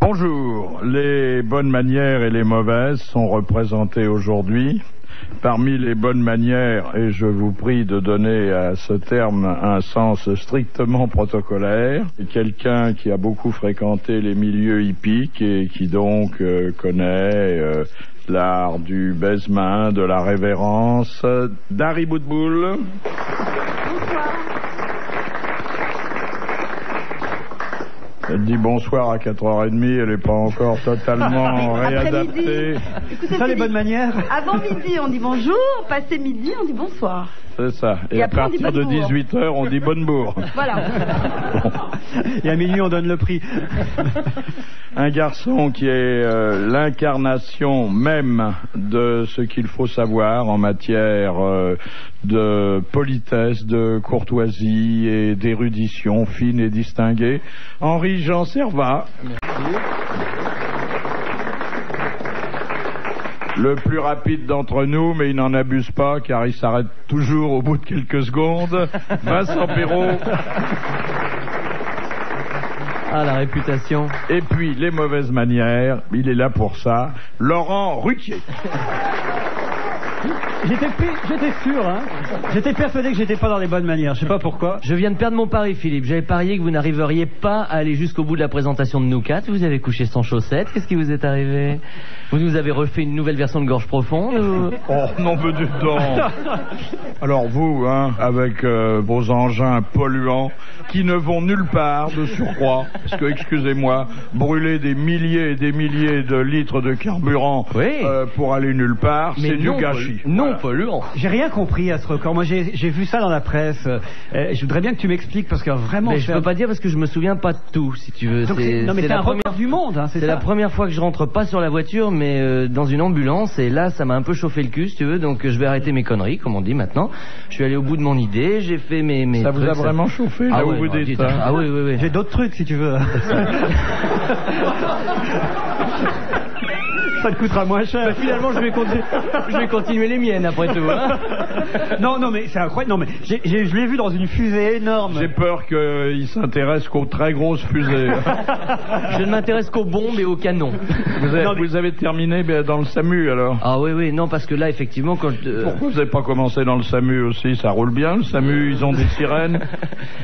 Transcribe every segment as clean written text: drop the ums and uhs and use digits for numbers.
Bonjour, les bonnes manières et les mauvaises sont représentées aujourd'hui. Parmi les bonnes manières, et je vous prie de donner à ce terme un sens strictement protocolaire, quelqu'un qui a beaucoup fréquenté les milieux hippiques et qui donc connaît l'art du baise-main, de la révérence, Dari Boudboul. Elle dit bonsoir à 4h30, elle n'est pas encore totalement réadaptée. C'est ça les bonnes manières. Avant midi, on dit bonjour, passé midi, on dit bonsoir. C'est ça. Et à partir de 18h, on dit bonne bourre. Voilà. Bon. Et à minuit, on donne le prix. Un garçon qui est l'incarnation même de ce qu'il faut savoir en matière de politesse, de courtoisie et d'érudition fine et distinguée. Henri-Jean Servat. Merci. Le plus rapide d'entre nous, mais il n'en abuse pas car il s'arrête toujours au bout de quelques secondes. Vincent Perrault. Ah, la réputation. Et puis, les mauvaises manières, il est là pour ça. Laurent Ruquier. J'étais sûr, hein. J'étais persuadé que j'étais pas dans les bonnes manières. Je sais pas pourquoi. Je viens de perdre mon pari, Philippe. J'avais parié que vous n'arriveriez pas à aller jusqu'au bout de la présentation de nous quatre. Vous avez couché sans chaussettes. Qu'est-ce qui vous est arrivé? Vous nous avez refait une nouvelle version de Gorge Profonde ou... Oh, non, mais du temps. Alors vous, hein, avec vos engins polluants qui ne vont nulle part de surcroît, parce que, excusez-moi, brûler des milliers et des milliers de litres de carburant pour aller nulle part, c'est du gâchis. Non polluant. J'ai rien compris à ce record. Moi, j'ai vu ça dans la presse. Je voudrais bien que tu m'expliques parce que vraiment... Mais je peux pas dire parce que je me souviens pas de tout, si tu veux. Donc, non, mais c'est un record du monde, hein, c'est la première fois que je rentre pas sur la voiture, mais dans une ambulance, et là, ça m'a un peu chauffé le cul, si tu veux, donc je vais arrêter mes conneries, comme on dit maintenant. Je suis allé au bout de mon idée, j'ai fait mes ça trucs, vous a vraiment chauffé, là, où vous dites ça? Ah oui, oui, oui. J'ai d'autres trucs, si tu veux. Ça te coûtera moins cher. Bah, finalement, je vais continuer les miennes après tout. Hein. Non, mais c'est incroyable. Non, mais je l'ai vu dans une fusée énorme. J'ai peur qu'il s'intéresse qu'aux très grosses fusées. Je ne m'intéresse qu'aux bombes et aux canons. Vous avez terminé dans le SAMU alors? Ah oui, oui, non, parce que là, effectivement, quand... Pourquoi vous n'avez pas commencé dans le SAMU aussi? Ça roule bien, le SAMU, ils ont des sirènes.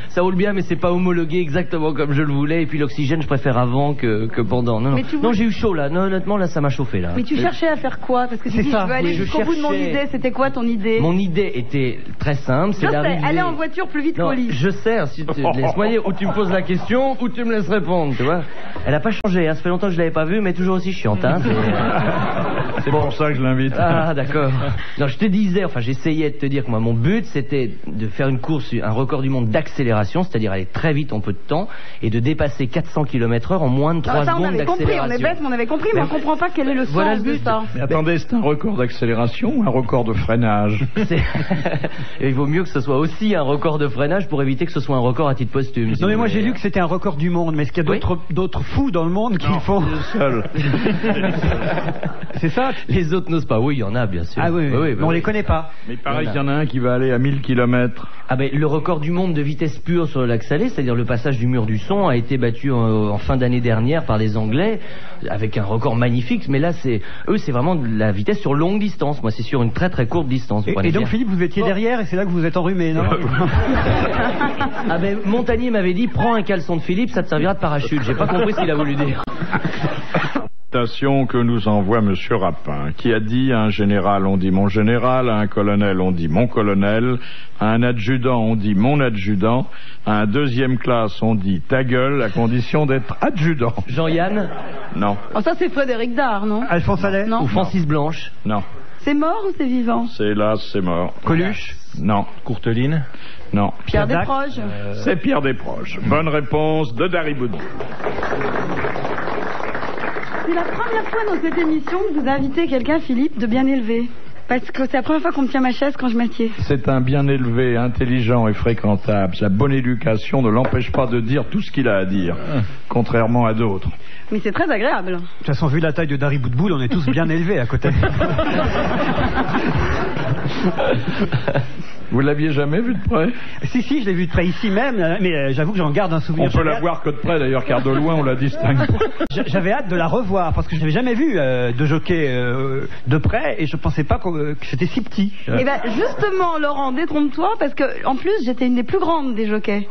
Ça roule bien, mais c'est pas homologué exactement comme je le voulais. Et puis l'oxygène, je préfère avant que pendant. Non, j'ai eu chaud là. Non, honnêtement, là, ça m'a chauffé. Là. Mais tu cherchais à faire quoi? Parce que tu dis, je veux aller jusqu'au bout de mon idée. C'était quoi ton idée? Mon idée était très simple. C'est d'arriver... aller en voiture plus vite qu'au lit. Je sais, si tu laisse-moi dire, ou tu me poses la question, ou tu me laisses répondre, tu vois. Elle a pas changé, hein. Ça fait longtemps que je l'avais pas vue, mais toujours aussi chiante, hein. C'est pour ça que je l'invite. Ah, d'accord. Non, je te disais, enfin, j'essayais de te dire que moi, mon but, c'était de faire une course, un record du monde d'accélération, c'est-à-dire aller très vite en peu de temps, et de dépasser 400 km/h en moins de 3 secondes d'accélération. On est bête, mais on avait compris, mais on comprend pas quel est le sens de ça. Mais attendez, c'est un record d'accélération ou un record de freinage? Il vaut mieux que ce soit aussi un record de freinage pour éviter que ce soit un record à titre posthume. Non, mais moi j'ai lu que c'était un record du monde, mais est-ce qu'il y a d'autres fous dans le monde qui le font? Seul. C'est ça? Les autres n'osent pas. Oui, il y en a, bien sûr. Ah oui, mais on les connaît pas. Mais il paraît qu'il y en a un qui va aller à 1000 km. Ah ben, le record du monde de vitesse pure sur le lac Salé, c'est-à-dire le passage du mur du son, a été battu en fin d'année dernière par les Anglais, avec un record magnifique, mais là, c'est vraiment de la vitesse sur longue distance. Moi, c'est sur une très très courte distance. Et donc, Philippe, vous étiez derrière et c'est là que vous êtes enrhumé, non? Ah ben, Montagnier m'avait dit, prends un caleçon de Philippe, ça te servira de parachute. J'ai pas compris ce qu'il a voulu dire. Que nous envoie Monsieur Rapin, qui a dit à un général on dit mon général, à un colonel on dit mon colonel, à un adjudant on dit mon adjudant, à un deuxième classe on dit ta gueule, à condition d'être adjudant. Jean-Yann? Non. Oh, ça c'est Frédéric Dard, non? Alphonse Allais? Non. Ou Francis Blanche? Non. C'est mort ou c'est vivant? C'est hélas, c'est mort. Coluche? Non. Courteline? Non. Pierre Desproges? C'est Pierre Desproges. Bonne réponse de Dari Boudboul. C'est la première fois dans cette émission que vous invitez quelqu'un, Philippe, de bien élevé. Parce que c'est la première fois qu'on me tient ma chaise quand je m'assieds. C'est un bien élevé, intelligent et fréquentable. Sa bonne éducation ne l'empêche pas de dire tout ce qu'il a à dire, contrairement à d'autres. Mais c'est très agréable. De toute façon, vu la taille de Dari Boudboul, on est tous bien élevés à côté. Vous l'aviez jamais vu de près? Si, je l'ai vu de près ici même, mais j'avoue que j'en garde un souvenir. On peut la voir que de près d'ailleurs, car de loin on la distingue. J'avais hâte de la revoir parce que je n'avais jamais vu de jockey de près et je pensais pas que c'était si petit. Et ben justement, Laurent, détrompe-toi parce que en plus j'étais une des plus grandes des jockeys.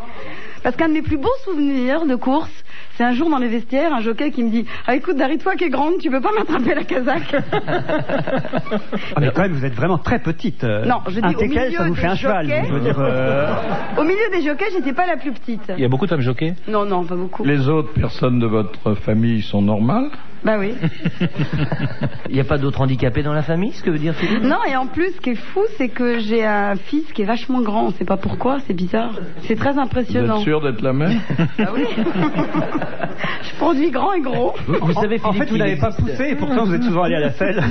Parce qu'un de mes plus beaux souvenirs de course, c'est un jour dans les vestiaires, un jockey qui me dit « Ah écoute, Dari, toi qui es grande, tu peux pas m'attraper la casaque ?» Ah mais quand même, vous êtes vraiment très petite. Non, je dis un au milieu teckel, ça vous des fait un cheval. jockeys. Je veux dire, Au milieu des jockeys, j'étais pas la plus petite. Il y a beaucoup de femmes jockeys? Non, pas beaucoup. Les autres personnes de votre famille sont normales? Bah oui. Il n'y a pas d'autres handicapés dans la famille, ce que veut dire Philippe? Non, et en plus, ce qui est fou, c'est que j'ai un fils qui est vachement grand. On sait pas pourquoi, c'est bizarre. C'est très Vous impressionnant. êtes sûr d'être la mère? Ah oui. Je produis grand et gros. Vous savez, en Philippe, fait, vous n'avez pas poussé et pourtant vous êtes souvent allé à la selle.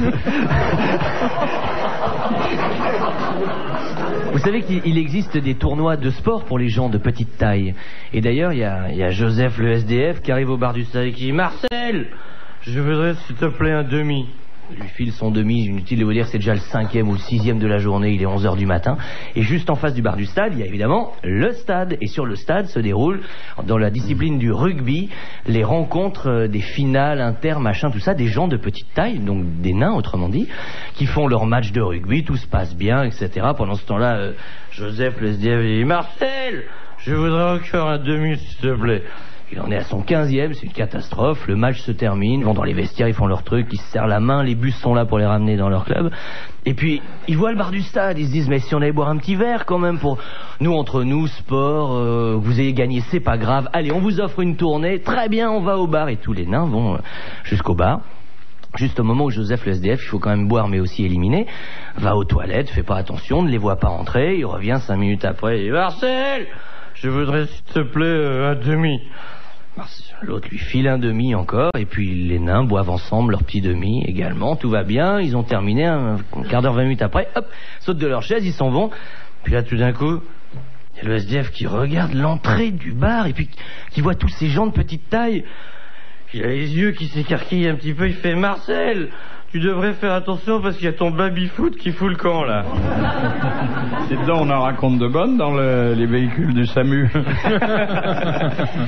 Vous savez qu'il existe des tournois de sport pour les gens de petite taille. Et d'ailleurs, il y a Joseph le SDF qui arrive au bar du stade et qui dit « Marcel, je voudrais s'il te plaît un demi ». Il lui file son demi, inutile de vous dire, c'est déjà le 5e ou le 6e de la journée, il est 11h du matin. Et juste en face du bar du stade, il y a évidemment le stade. Et sur le stade se déroulent, dans la discipline du rugby, les rencontres des finales, inter, machin, tout ça, des gens de petite taille, donc des nains autrement dit, qui font leur match de rugby, tout se passe bien, etc. Pendant ce temps-là, Joseph le SDF dit « Marcel, je voudrais encore un demi s'il te plaît ». Il en est à son 15e, c'est une catastrophe, le match se termine, ils vont dans les vestiaires, ils font leur truc, ils se serrent la main, les bus sont là pour les ramener dans leur club. Et puis, ils voient le bar du stade, ils se disent, mais si on allait boire un petit verre quand même pour nous, entre nous, sport, vous ayez gagné, c'est pas grave, allez, on vous offre une tournée, très bien, on va au bar. Et tous les nains vont jusqu'au bar. Juste au moment où Joseph le SDF, il faut quand même boire mais aussi éliminer, va aux toilettes, fait pas attention, ne les voit pas entrer, il revient 5 minutes après, il dit, Marcel, je voudrais s'il te plaît un demi. L'autre lui file un demi encore, et puis les nains boivent ensemble leur petit demi également, tout va bien, ils ont terminé un quart d'heure, 20 minutes après, hop, sautent de leur chaise, ils s'en vont, puis là tout d'un coup, il y a le SDF qui regarde l'entrée du bar, et puis qui voit tous ces gens de petite taille, il a les yeux qui s'écarquillent un petit peu, il fait « Marcel, tu devrais faire attention parce qu'il y a ton baby-foot qui fout le camp là. » Et dedans, on en raconte de bonnes dans les véhicules du SAMU.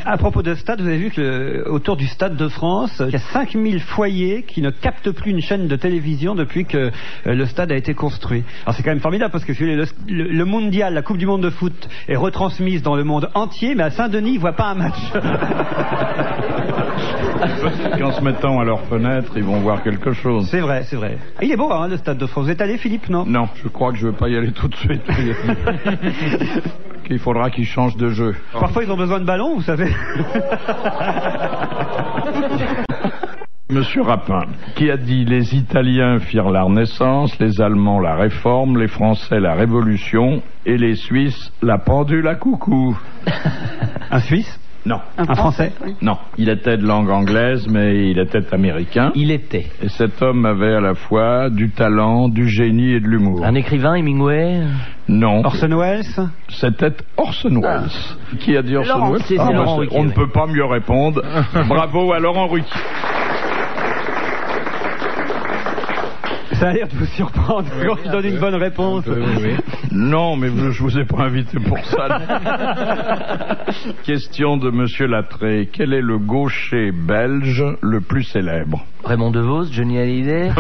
À propos de stade, vous avez vu que autour du Stade de France, il y a 5000 foyers qui ne captent plus une chaîne de télévision depuis que le stade a été construit. Alors c'est quand même formidable parce que le mondial, la Coupe du Monde de foot est retransmise dans le monde entier, mais à Saint-Denis, ils ne voient pas un match. Qu'en se mettant à leur fenêtre, ils vont voir quelque chose. C'est vrai, c'est vrai. Il est beau, hein, le Stade de France. Vous êtes allé, Philippe, non? Non, je crois que je ne vais pas y aller tout de suite. Il faudra qu'ils changent de jeu. Parfois, ils ont besoin de ballons, vous savez. Monsieur Rapin, qui a dit les Italiens firent la Renaissance, les Allemands la Réforme, les Français la Révolution et les Suisses la pendule à coucou. Un Suisse? Non. Un Français? Non. Il était de langue anglaise, mais il était américain. Il était. Et cet homme avait à la fois du talent, du génie et de l'humour. Un écrivain, Hemingway? Non. Orson Welles? C'était Orson Welles. Qui a dit Orson Laurent. Welles? C'est Laurent Ruquier, on ne oui. peut pas mieux répondre. Bravo à Laurent Ruquier. Ça a l'air de vous surprendre quand je donne une bonne réponse. Oui. Non, mais je vous ai pas invité pour ça. Question de Monsieur Lattré. Quel est le gaucher belge le plus célèbre? Raymond DeVos, Johnny Hallyday.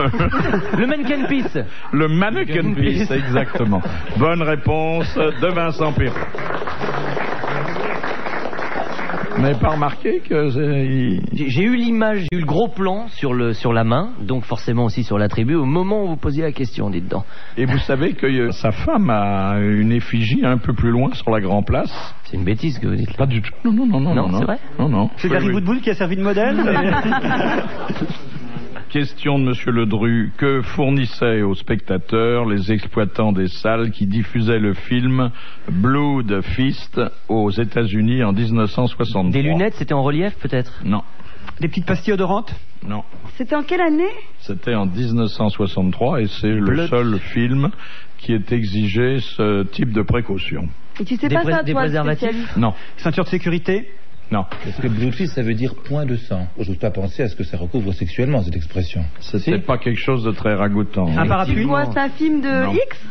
Le Mannequin Peace. Le Mannequin Peace, exactement. Bonne réponse de Vincent Perron. Vous n'avez pas remarqué que J'ai eu l'image, j'ai eu le gros plan sur la main, donc forcément aussi sur la tribu, au moment où vous posiez la question, dites donc. Et vous savez que sa femme a une effigie un peu plus loin sur la Grand Place? C'est une bêtise que vous dites là. Pas du tout. Non. Non, c'est vrai? Non. C'est Gary Woodbull qui a servi de modèle? Question de Monsieur Ledru. Que fournissaient aux spectateurs les exploitants des salles qui diffusaient le film Blood Fist aux États-Unis en 1963? Des lunettes, c'était en relief peut-être? Non. Des petites pastilles odorantes? Non. C'était en quelle année? C'était en 1963 et c'est le seul film qui ait exigé ce type de précaution. Et tu sais pas ça, des toi, le préservatifs? spécialiste? Non. Ceinture de sécurité? Non. Parce que Bloodfist, ça veut dire point de sang. Je n'ose pas penser à ce que ça recouvre sexuellement, cette expression. C'était pas quelque chose de très ragoûtant. Un parapluie? Tu vois, c'est un film de Non. X?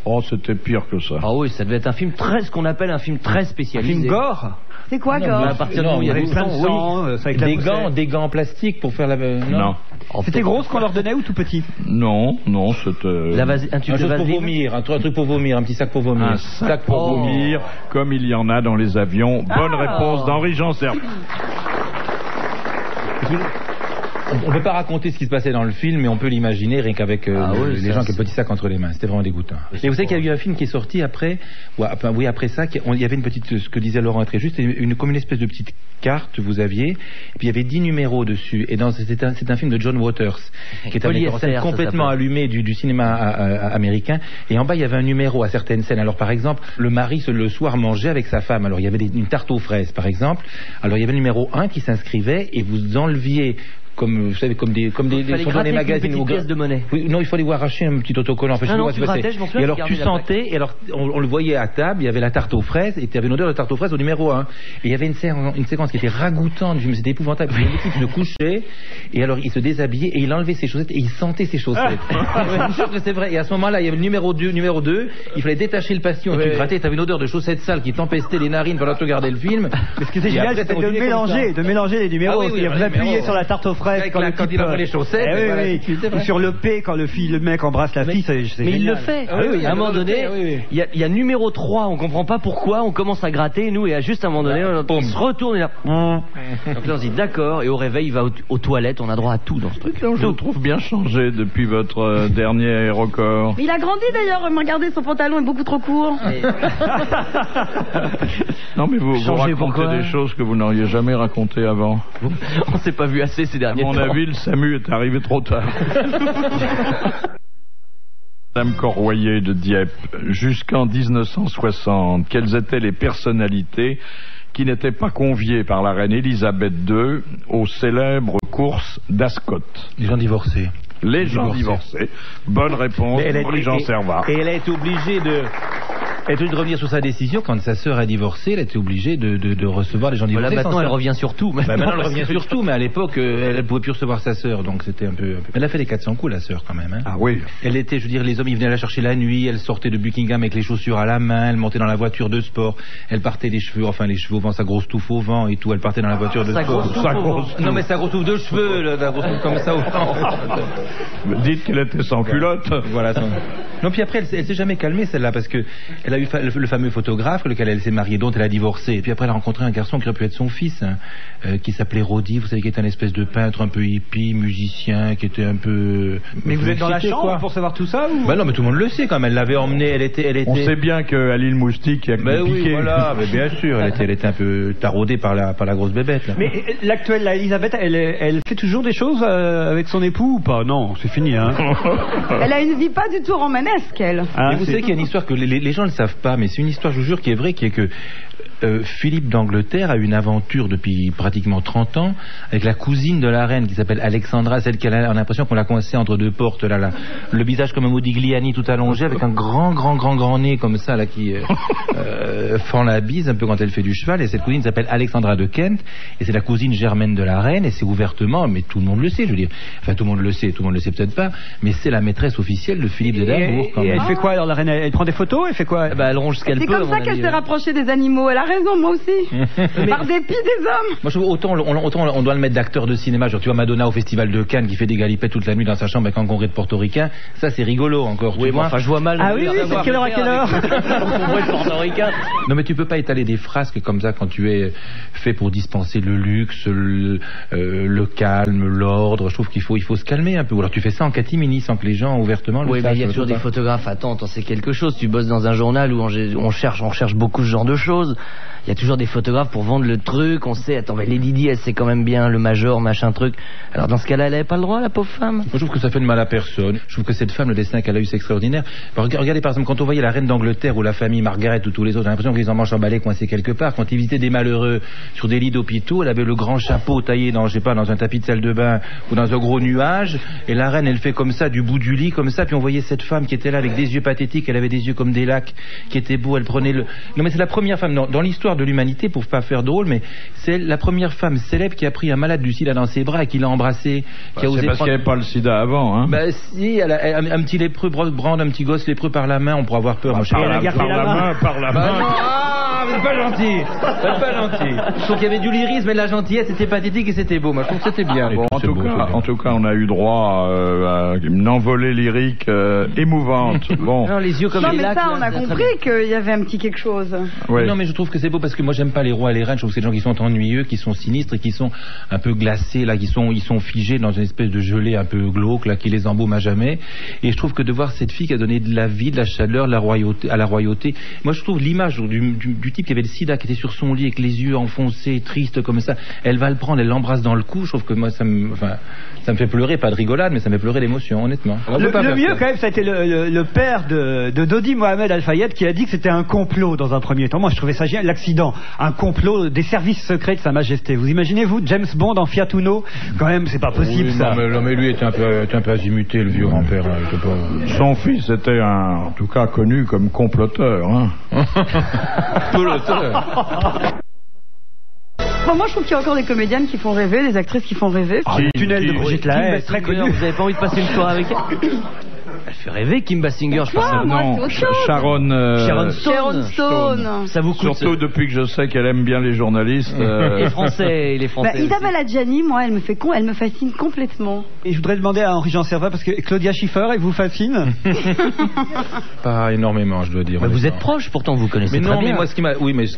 Oh, c'était pire que ça. Ah oui, ça devait être un film ce qu'on appelle un film très Un spécialisé. film gore. C'est quoi, À Gore? partir du moment où il y a Avec du plein de sang, sang, oui. ça avec la poussière. Des gants en plastique pour faire la... Non. C'était gros ce qu'on leur donnait ou tout petit? Non, c'était... Un tube Un de truc pour vaseline. vomir, un truc pour vomir, un petit sac pour vomir. Un sac pour Oh. vomir, comme il y en a dans les avions. Bonne réponse d'Henri Janser. On ne peut pas raconter ce qui se passait dans le film, mais on peut l'imaginer rien qu'avec les gens avec le petit sac entre les mains. C'était vraiment dégoûtant. Et vous savez qu'il y a eu un film qui est sorti après, après ça, il y avait une petite, ce que disait Laurent est très juste, comme une espèce de petite carte vous aviez, et puis il y avait 10 numéros dessus. Et c'est un film de John Waters, qui est un metteur en scène Polyester, complètement ça s'appelle. allumé du cinéma américain. Et en bas, il y avait un numéro à certaines scènes. Alors par exemple, le mari le soir mangeait avec sa femme. Alors il y avait une tarte aux fraises, par exemple. Alors il y avait le numéro 1 qui s'inscrivait et vous enleviez comme vous savez comme des sont dans les magazines une petite pièce de monnaie. Oui, non, il fallait vous arracher un petit autocollant. Enfin, non, je sais tu pas, grattais, je m'en souviens, et alors tu tu gardais la sentais, et alors on le voyait à table, il y avait la tarte aux fraises, et tu avais une odeur de tarte aux fraises au numéro 1. Et il y avait une séquence qui était ragoûtante, c'était épouvantable. Le type se couchait, et alors il se déshabillait, et il enlevait ses chaussettes, et il sentait ses chaussettes. Je vous jure que c'est vrai. Et à ce moment-là, il y avait le numéro 2, il fallait détacher le pastillon, et tu grattais, tu avais une odeur de chaussettes sales qui t'empestait les narines pendant que tu regardais le film. Mais ce qui était Et génial, après, c'était ça de continuait comme ça. mélanger les numéros. Ah oui, oui, C'est-à-dire, vous les appuyez numéros. sur la tarte aux fraises Avec quand la- le quand type, il enlevait les chaussettes, Eh oui, voilà, oui. c'est vrai. Ou sur le P quand le mec embrasse la fille, c'est Mais génial. il le fait. Ah oui, À un moment il le donné, fait, oui, oui. il y a numéro 3, on comprend pas pourquoi, on commence à gratter, nous, et à juste un moment donné, on se retourne et là. Donc là, on se dit d'accord, et au réveil, il va aux toilettes, on a droit à tout dans ce truc. Je le trouve bien changé depuis votre dernier record. Il a grandi d'ailleurs, regardez, son pantalon est beaucoup trop court. Non, mais vous Changé racontez pourquoi des choses que vous n'auriez jamais racontées avant. On s'est pas vu assez ces À derniers mon temps. avis, le SAMU est arrivé trop tard. Madame Corroyer de Dieppe, jusqu'en 1960, quelles étaient les personnalités qui n'étaient pas conviées par la reine Elisabeth II aux célèbres courses d'Ascot? Les gens divorcés. Les gens divorcés. Bonne réponse, Henri Janser. Et elle a été obligée de revenir sur sa décision quand sa sœur a divorcé. Elle a été obligée de recevoir les gens divorcés. Voilà, maintenant, sans elle ça. revient sur tout. Maintenant, elle revient sur tout, mais à l'époque, elle pouvait plus recevoir sa sœur, donc c'était un peu. Elle a fait les 400 coups, la sœur, quand même. Hein. Ah oui. Elle était, je veux dire, les hommes, ils venaient la chercher la nuit. Elle sortait de Buckingham avec les chaussures à la main. Elle montait dans la voiture de sport. Elle partait les cheveux au vent, sa grosse touffe au vent et tout. Elle partait dans la voiture de Sa sport. grosse touffe au vent. Non, mais sa grosse touffe de cheveux, là, la grosse touffe comme ça au vent. Dites qu'elle était sans culotte. Voilà. Non, puis après, elle s'est jamais calmée, celle-là, parce que elle a eu le fameux photographe, lequel elle s'est mariée, dont elle a divorcé. Et puis après, elle a rencontré un garçon qui aurait pu être son fils, qui s'appelait Roddy, vous savez, qui était un espèce de peintre un peu hippie, musicien, qui était un peu... Mais vous êtes dans la excité, chambre quoi. pour savoir tout ça ou... Bah non, mais tout le monde le sait, quand même. Elle l'avait emmenée, elle était... On sait bien qu'à l'île Moustique, il y a que Ben des oui, piquets. voilà, mais bien sûr, elle était un peu taraudée par la grosse bébête, là. Mais l'actuelle, la Elisabeth, elle fait toujours des choses avec son époux ou pas? Non, c'est fini, hein. Elle a une vie pas du tout romanesque, elle. Ah, Et vous c'est- savez qu'il y a une histoire que les gens ne le savent pas, mais c'est une histoire, je vous jure, qui est vraie, qui est que Philippe d'Angleterre a eu une aventure depuis pratiquement 30 ans avec la cousine de la reine qui s'appelle Alexandra, celle qu'elle a l'impression qu'on l'a coincée entre deux portes, là, le visage comme un Modigliani tout allongé, avec un grand nez comme ça, là, qui fend la bise un peu quand elle fait du cheval. Et cette cousine s'appelle Alexandra de Kent, et c'est la cousine germaine de la reine, et c'est ouvertement, mais tout le monde le sait, je veux dire, enfin tout le monde le sait peut-être pas, mais c'est la maîtresse officielle de Philippe d'Édimbourg quand Et même. elle fait quoi alors, la reine? Elle prend des photos? Elle fait quoi? Bah, elle ronge ce qu'elle C'est peut. à comme mon ça qu'elle avis. s'est rapprochée des animaux. Elle a raison, moi aussi. Par dépit des hommes. Moi, je trouve autant on doit le mettre d'acteur de cinéma. Genre, tu vois Madonna au Festival de Cannes qui fait des galipettes toute la nuit dans sa chambre avec un congrès de portoricains. Ça, c'est rigolo encore. Oui, tu vois. enfin, je vois mal. Ah oui, oui, c'est de quelle heure à quelle heure? Non, mais tu peux pas étaler des frasques comme ça quand tu es fait pour dispenser le luxe, le calme, l'ordre. Je trouve qu'il faut se calmer un peu. Ou alors tu fais ça en catimini sans que les gens ouvertement le Oui, mais sachent. il y a toujours des photographes. Attends, c'est quelque chose. Tu bosses dans un journal où on cherche beaucoup ce genre de choses. Il y a toujours des photographes pour vendre le truc. On sait, attends, mais Lady Di, elle sait quand même bien le major, machin truc. Alors dans ce cas-là, elle avait pas le droit, la pauvre femme. Moi, je trouve que ça fait de mal à personne. Je trouve que cette femme, le destin qu'elle a eu, c'est extraordinaire. Alors, regardez par exemple, quand on voyait la reine d'Angleterre ou la famille Margaret ou tous les autres, j'ai l'impression qu'ils en mangent en balai coincés quelque part. Quand ils visitaient des malheureux sur des lits d'hôpitaux, elle avait le grand chapeau taillé dans, je sais pas, dans un tapis de salle de bain ou dans un gros nuage. Et la reine, elle fait comme ça, du bout du lit, comme ça. Puis on voyait cette femme qui était là avec des yeux pathétiques. Elle avait des yeux comme des lacs, qui étaient beaux. Elle prenait le... Non, mais c'est la première femme dans l'histoire l'histoire de l'humanité, pour pas faire drôle, mais c'est la première femme célèbre qui a pris un malade du sida dans ses bras et qui l'a embrassé. Qui a osé c'est parce qu'il n'y avait pas le sida avant, hein. Bah si, elle a un petit lépreux brande un petit gosse lépreux par la main, on pourrait avoir peur. Par la main. Ah, c'est pas gentil. C'est pas gentil. Je trouve qu'il y avait du lyrisme et de la gentillesse, c'était pathétique et c'était beau. Moi, je trouve que c'était bien. Bon, en tout cas, on a eu droit à une envolée lyrique émouvante. Bon. Non, les yeux comme Non, les mais lacs. ça, là, on a c'est très compris qu'il y avait un petit quelque chose. Oui. Non, mais je trouve que c'est beau parce que moi j'aime pas les rois et les reines. Je trouve que c'est des gens qui sont ennuyeux, qui sont sinistres et qui sont un peu glacés là, ils sont figés dans une espèce de gelée un peu glauque là, qui les embaume à jamais. Et je trouve que de voir cette fille qui a donné de la vie, de la chaleur, de la royauté, à la royauté. Moi je trouve l'image du type qui avait le sida, qui était sur son lit avec les yeux enfoncés, triste comme ça. Elle va le prendre, elle l'embrasse dans le cou. Je trouve que moi ça me fait pleurer, pas de rigolade, mais ça me fait pleurer d'émotion, honnêtement. Le mieux quand même, ça a été le père de Dodi Mohamed Al-Fayed qui a dit que c'était un complot dans un premier temps. Moi je trouvais ça génial, l'accident, un complot des services secrets de Sa Majesté. Vous imaginez vous James Bond en Fiat Uno? Quand même c'est pas possible ça. Non mais lui était un peu azimuté, le vieux grand-père. Son fils était en tout cas connu comme comploteur, hein. Bon, moi je trouve qu'il y a encore des comédiennes qui font rêver, des actrices qui font rêver. Le tunnel de Brigitte Lahaie, très connu. Vous avez pas envie de passer une soirée avec elle? Elle fait rêver, Kim Basinger, je pense. Quoi, moi, c'est autre chose. Sharon Sharon Stone. Ça vous coûte. Surtout depuis que je sais qu'elle aime bien les journalistes. Les Français, les Français. Bah, Isabelle Adjani, moi, elle me fascine complètement. Et je voudrais demander à Henri-Jean Servat, parce que Claudia Schiffer, elle vous fascine? Pas énormément, je dois dire. Mais vous êtes proche, pourtant vous connaissez mais très non, bien. mais moi ce qui m'a, oui, mais est-ce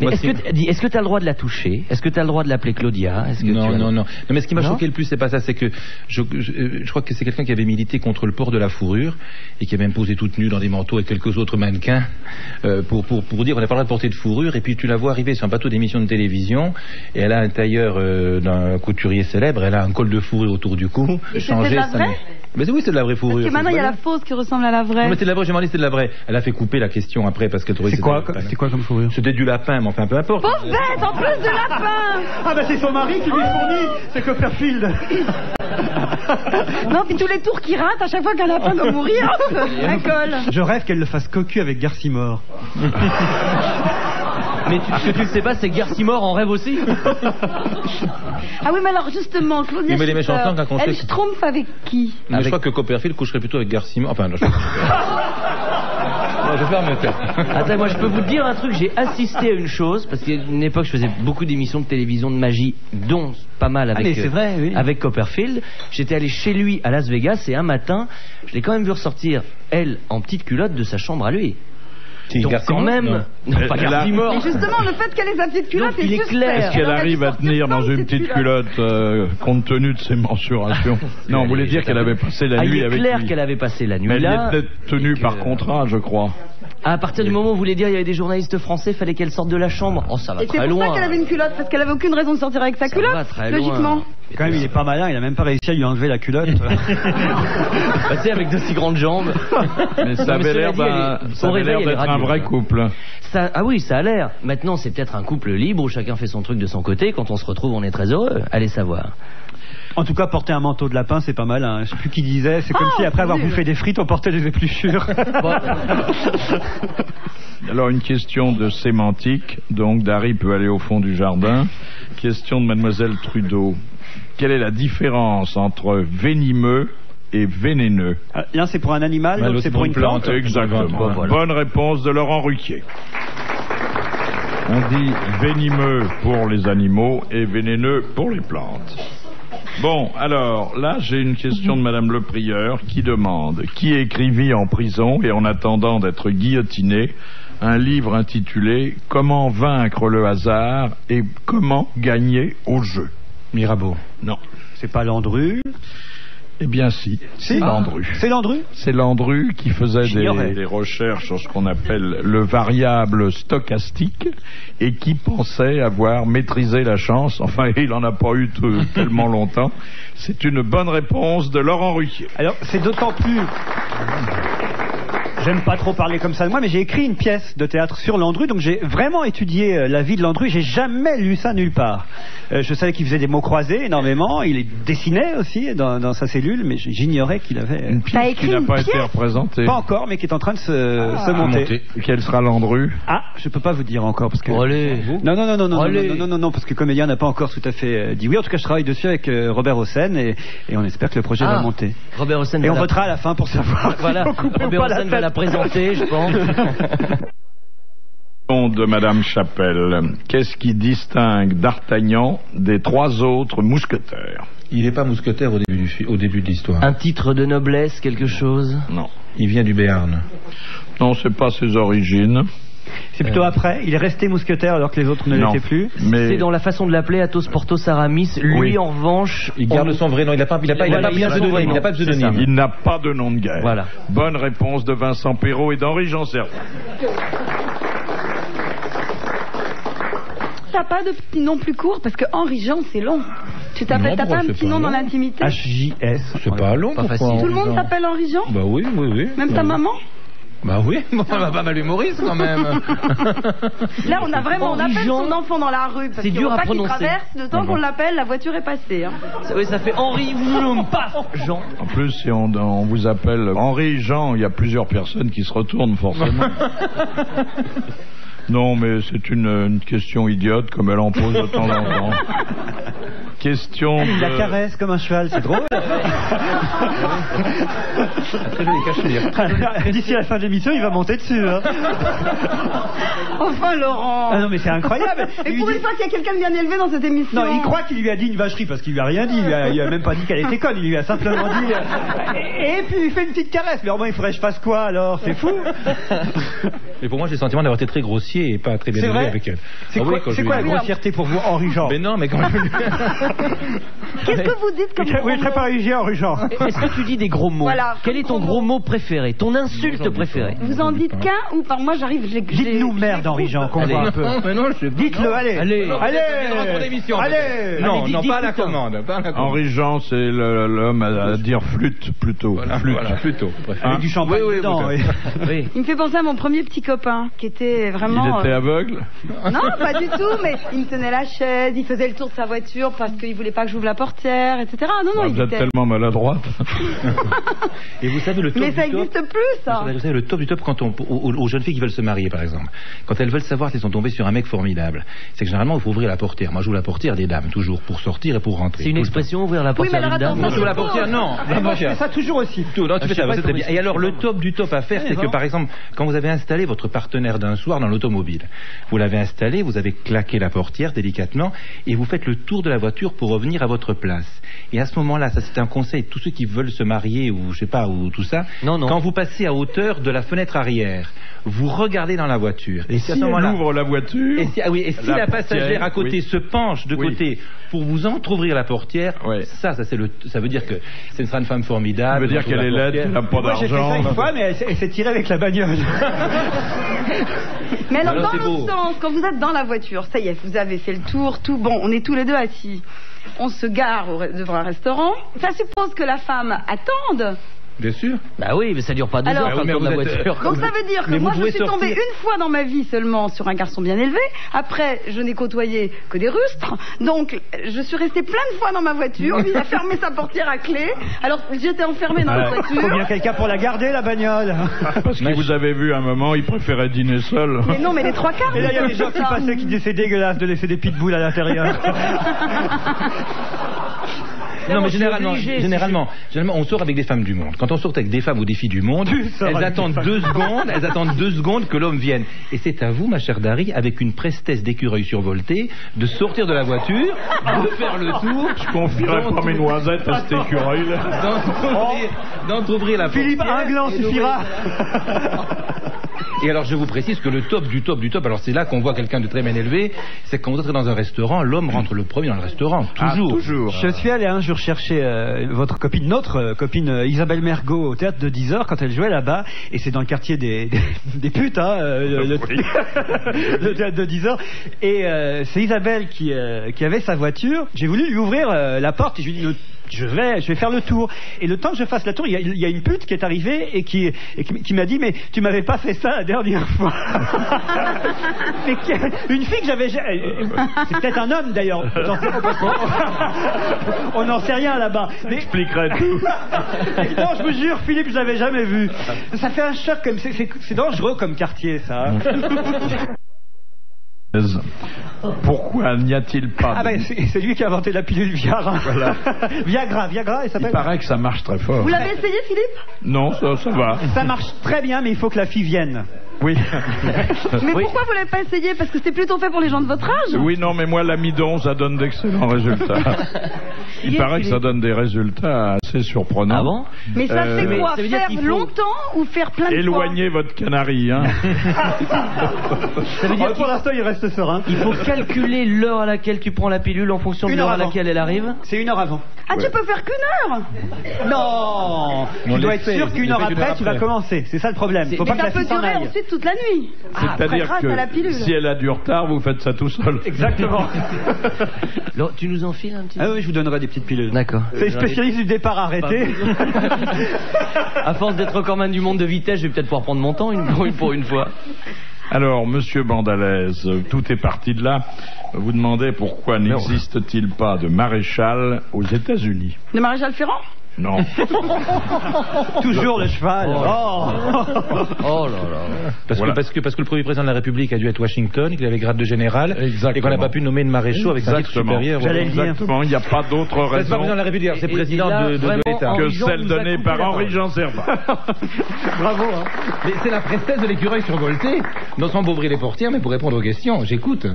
que tu as le droit de la toucher? Est-ce que tu as le droit de l'appeler Claudia? Non. Mais ce qui m'a choqué le plus, c'est pas ça, c'est que je crois que c'est quelqu'un qui avait milité contre le port de la fourrure et qui a même posé toute nue dans des manteaux avec quelques autres mannequins pour dire on n'a pas le droit de porter de fourrure. Et puis tu la vois arriver sur un plateau d'émission de télévision et elle a un tailleur d'un couturier célèbre, elle a un col de fourrure autour du cou. Et c'était de la vraie? Mais oui, c'est de la vraie fourrure. Parce que maintenant il y a la fausse qui ressemble à la vraie. Non, mais c'est de la vraie, j'ai demandé si c'était de la vraie. Elle a fait couper la question après parce qu'elle trouvait C'est quoi comme fourrure? C'était du lapin, mais enfin peu importe. Pauvre bête, en plus de lapin. Ah bah c'est son mari qui lui fournit, c'est Copperfield. Non, puis tous les tours qui ratent à chaque fois qu'un lapin doit mourir, un col. Je rêve qu'elle le fasse cocu avec Garcimore. Mais ce que tu ne sais pas, c'est que Garcimore en rêve aussi. Ah oui, mais alors justement, Claudia mais les méchants Schiffer, quand on elle sait- se trompe avec qui? Mais je crois que Copperfield coucherait plutôt avec Garcimore. Enfin, non, je vais faire me taire. Attends, moi je peux vous dire un truc, j'ai assisté à une chose, parce qu'à une époque je faisais beaucoup d'émissions de télévision de magie, dont pas mal avec, mais c'est vrai, oui. avec Copperfield. J'étais allé chez lui à Las Vegas et un matin, je l'ai quand même vu ressortir, elle, en petite culotte de sa chambre à lui. Donc quand même... Non, pas Garcimore. Mais justement, le fait qu'elle ait sa petite culotte Donc, il est suspect. clair. Est-ce qu'elle Elle aurait arrive dû à sortir tenir sans dans une cette petite culotte compte tenu de ses mensurations? Non, vous voulez dire qu'elle avait passé la Ah, il nuit est avec clair lui. qu'elle avait passé la nuit Mais elle y là. était tenue et que- par contrat, je crois. À partir du moment où vous voulez dire il y avait des journalistes français, fallait qu'elle sorte de la chambre. Oh, ça va Et c'est très pour loin. ça qu'elle avait une culotte, parce qu'elle avait aucune raison de sortir avec sa Ça culotte, va très logiquement. loin. Quand même, il est pas malin, il a même pas réussi à lui enlever la culotte. Bah, c'est avec de si grandes jambes. Mais ça Non, mais avait cela l'air dit, d'un- elle est- ça son avait réveil, l'air elle est d'être un radieuse. vrai couple. Ah oui, ça a l'air. Maintenant, c'est peut-être un couple libre où chacun fait son truc de son côté. Quand on se retrouve, on est très heureux. Allez savoir. En tout cas, porter un manteau de lapin, c'est pas mal. Hein. Je sais plus qui disait. C'est comme si après avoir nul. bouffé des frites, on portait des épluchures. Alors une question de sémantique, donc Dari peut aller au fond du jardin. Question de mademoiselle Trudeau. Quelle est la différence entre venimeux et vénéneux? L'un c'est pour un animal, l'autre c'est pour une plante. Exactement. Bon, voilà. Bonne réponse de Laurent Ruquier. On dit venimeux pour les animaux et vénéneux pour les plantes. Bon, alors, là, j'ai une question de Madame le Prieur qui demande qui écrivit en prison et en attendant d'être guillotiné un livre intitulé Comment vaincre le hasard et comment gagner au jeu. Mirabeau. Non. C'est pas Landru. Eh bien si, c'est Landru. C'est Landru. C'est Landru qui faisait J'ignorais. des recherches sur ce qu'on appelle le variable stochastique et qui pensait avoir maîtrisé la chance. Enfin, il n'en a pas eu tellement longtemps. C'est une bonne réponse de Laurent Ruquier. Alors, c'est d'autant plus J'aime pas trop parler comme ça de moi, mais j'ai écrit une pièce de théâtre sur Landru, donc j'ai vraiment étudié la vie de Landru. J'ai jamais lu ça nulle part. Je savais qu'il faisait des mots croisés énormément, il dessinait aussi dans sa cellule, mais j'ignorais qu'il avait Une pièce qui n'a pas été représentée. Pas encore, mais qui est en train de se monter. Quel sera Landru? Ah, je peux pas vous dire encore parce que. Allez. Non, parce que Comédien n'a pas encore tout à fait dit oui. En tout cas, je travaille dessus avec Robert Hossein et on espère que le projet va monter. Robert Hossein. Et on votera à la fin pour savoir. Voilà. Robert Hossein va la présenter, je pense. De Madame Chapelle, qu'est-ce qui distingue D'Artagnan des 3 autres mousquetaires? Il n'est pas mousquetaire au début de l'histoire. Un titre de noblesse, quelque chose? Non. Il vient du Béarn. Non, c'est pas ses origines. C'est plutôt après. Il est resté mousquetaire alors que les autres ne l'étaient plus. Mais... C'est dans la façon de l'appeler, Athos, Porthos, Aramis. Lui, en revanche, il garde son vrai nom. Il n'a pas de pseudonyme. Il n'a pas de nom de guerre. Voilà. Bonne réponse de Vincent Perrault et d'Henri Janser. T'as pas de petit nom plus court parce que Henri Jean c'est long. T'as pas un petit nom dans l'intimité? HJS. C'est pas long, pas facile. Tout le monde s'appelle Henri Jean? Bah oui. Même ta maman? Bah oui, on va pas mal humoriste quand même. Là, on appelle Jean. son enfant dans la rue parce C'est qu'il dur faut à pas qu'il prononcer. traverse. Le temps qu'on l'appelle, la voiture est passée. Hein. Oui, ça fait Henri, paf, Jean. En plus, si on vous appelle Henri Jean, il y a plusieurs personnes qui se retournent forcément. Non, mais c'est une question idiote comme elle en pose de temps en temps. Question de... La caresse comme un cheval, c'est drôle. Très joli cachemire. D'ici la fin de l'émission, il va monter dessus. Hein. Enfin, Laurent. Ah non, mais c'est incroyable. Et pour une fois qu'il y a quelqu'un de bien élevé dans cette émission. Non, il croit qu'il lui a dit une vacherie parce qu'il lui a rien dit. Il lui a même pas dit qu'elle était conne. Il lui a simplement dit. Et puis il fait une petite caresse. Mais bon, il faudrait que je fasse quoi alors? C'est fou. Mais pour moi, j'ai le sentiment d'avoir été très grossier et pas très bien élevé avec elle. C'est quoi la grossièreté pour vous, Henri Jean? Mais non, mais quand même. Qu'est-ce que vous dites comme Oui, très parisien, Henri Jean. Est-ce que tu dis des gros mots? Voilà, Quel est ton gros mot préféré? Ton insulte préférée? Vous en dites qu'un ou par moi j'arrive. Dites-nous merde, Henri Jean, qu'on voit un peu. Dites-le, allez. Allez. Non, Allez, pas à la commande. Henri Jean, c'est l'homme à dire flûte plutôt. Voilà, plutôt. Avec du champagne dedans. Oui. Il me fait penser à mon premier petit copain qui était vraiment. Il était aveugle? Non, pas du tout, mais il me tenait la chaise, il faisait le tour de sa voiture parce qu'il voulait pas que j'ouvre la portière, etc. Non, il vous êtes tellement maladroite. Et vous savez le top mais du ça top. existe plus, ça. Vous savez le top du top quand aux jeunes filles qui veulent se marier, par exemple. Quand elles veulent savoir si elles sont tombées sur un mec formidable, c'est que généralement il faut ouvrir la portière. Moi, j'ouvre la portière des dames toujours pour sortir et pour rentrer. C'est une expression, ouvrir la portière d'une dame? Non, j'ouvre la portière, non. Moi, je fais ça toujours aussi. Non, tu fais ça, c'est bien. Et alors, le top du top à faire, c'est que, par exemple, quand vous avez installé votre partenaire d'un soir dans l'automobile, vous l'avez installé, vous avez claqué la portière délicatement, et vous faites le tour de la voiture pour revenir à votre place. Et à ce moment-là, ça c'est un conseil, tous ceux qui veulent se marier, ou je sais pas, ou tout ça, non. Quand vous passez à hauteur de la fenêtre arrière, vous regardez dans la voiture. Et si elle ouvre la voiture, et si la passagère à côté se penche de côté pour vous entrouvrir la portière, ça veut dire que ce sera une femme formidable. Ça veut dire qu'elle est laide, qu'elle n'a pas d'argent. Moi j'ai fait ça une fois, mais elle s'est tirée avec la bagnole. Mais alors dans l'autre sens, quand vous êtes dans la voiture, ça y est, vous avez fait le tour, tout bon, on est tous les deux assis. On se gare devant un restaurant. Ça suppose que la femme attende. Bien sûr. Bah oui, mais ça dure pas 2 heures quand on tourne la voiture. Donc ça veut dire que moi je suis tombée une fois dans ma vie seulement sur un garçon bien élevé. Après, je n'ai côtoyé que des rustres. Donc je suis restée plein de fois dans ma voiture. Il a fermé sa portière à clé. Alors j'étais enfermée dans la voiture. Il faut bien quelqu'un pour la garder, la bagnole. Parce que vous avez vu à un moment, il préférait dîner seul. Mais non, mais les 3/4. Et là il y a des gens qui passaient qui disaient c'est dégueulasse de laisser des pitbulls à l'intérieur. Non, mais généralement, on sort avec des femmes du monde. Quand on sort avec des femmes ou des filles du monde, elles attendent 2 secondes que l'homme vienne. Et c'est à vous, ma chère Dari, avec une prestesse d'écureuil survolté, de sortir de la voiture, de faire le tour. Je confierai pas mes noisettes à cet écureuil-là. D'entrouvrir la portière. Philippe, un gland suffira. Et alors je vous précise que le top du top du top, alors c'est là qu'on voit quelqu'un de très bien élevé, c'est que quand vous entrez dans un restaurant, l'homme rentre le premier dans le restaurant, toujours. Je suis allé un jour chercher notre copine Isabelle Mergot au théâtre de 10h quand elle jouait là-bas, et c'est dans le quartier des putes, le théâtre de 10h, et c'est Isabelle qui avait sa voiture. J'ai voulu lui ouvrir la porte et je lui ai dit je vais faire le tour. Et le temps que je fasse le tour, il y a une pute qui est arrivée et qui m'a dit, mais tu m'avais pas fait ça la dernière fois. Une fille que j'avais... C'est peut-être un homme d'ailleurs. On n'en sait rien là-bas. Mais... J'expliquerai tout. Non, je vous jure, Philippe, je l'avais jamais vu. Ça fait un choc, comme c'est dangereux comme quartier, ça. Pourquoi n'y a-t-il pas Ah ben, c'est lui qui a inventé la pilule Viagra. Voilà. Viagra, il s'appelle. Il paraît que ça marche très fort. Vous l'avez essayé, Philippe? Non, ça va. Ça marche très bien, mais il faut que la fille vienne. Oui. Mais pourquoi vous l'avez pas essayé? Parce que c'était plutôt fait pour les gens de votre âge? Oui, non, mais moi, l'amidon, ça donne d'excellents résultats. Il paraît que ça donne des résultats assez surprenants. Ah bon? Mais ça fait quoi? ça veut dire Faire qu'il faut... longtemps ou faire plein de fois? Éloignez votre canari, hein. Ça veut dire pour l'instant, il reste serein. il faut calculer l'heure à laquelle tu prends la pilule en fonction de l'heure à laquelle elle arrive. C'est 1 heure avant. Ah, tu peux faire qu'une heure? Non. Tu dois être sûr qu'une heure après, tu vas commencer. C'est ça le problème. Faut pas Mais que ça la peut fille s'en durer aille. ensuite toute la nuit. C'est-à-dire grâce à la pilule. que si elle a du retard, vous faites ça tout seul. Exactement. Alors, tu nous en files un petit peu? Ah oui, je vous donnerai des petites pilules. D'accord. C'est spécialiste du départ arrêté. À force d'être recordman du monde de vitesse, je vais peut-être pouvoir prendre mon temps pour une fois. Alors, monsieur Bandalaise, tout est parti de là. Vous demandez pourquoi n'existe-t-il pas de maréchal aux États-Unis? Le maréchal Ferrand? Non. Toujours le cheval. Oh là là. Parce que le premier président de la République a dû être Washington, qu'il avait grade de général, Exactement. et qu'on n'a pas pu nommer de maréchal avec un titre supérieur. J'allais le dire. Exactement, il n'y a pas d'autre C'est pas raison président de la République, c'est président de l'État. que Jean celle nous a donnée coupé par la Henri parole. Jean Servat. Bravo. Mais c'est la prestesse de l'écureuil survolté. Non sans ouvrir les portières, mais pour répondre aux questions. J'écoute.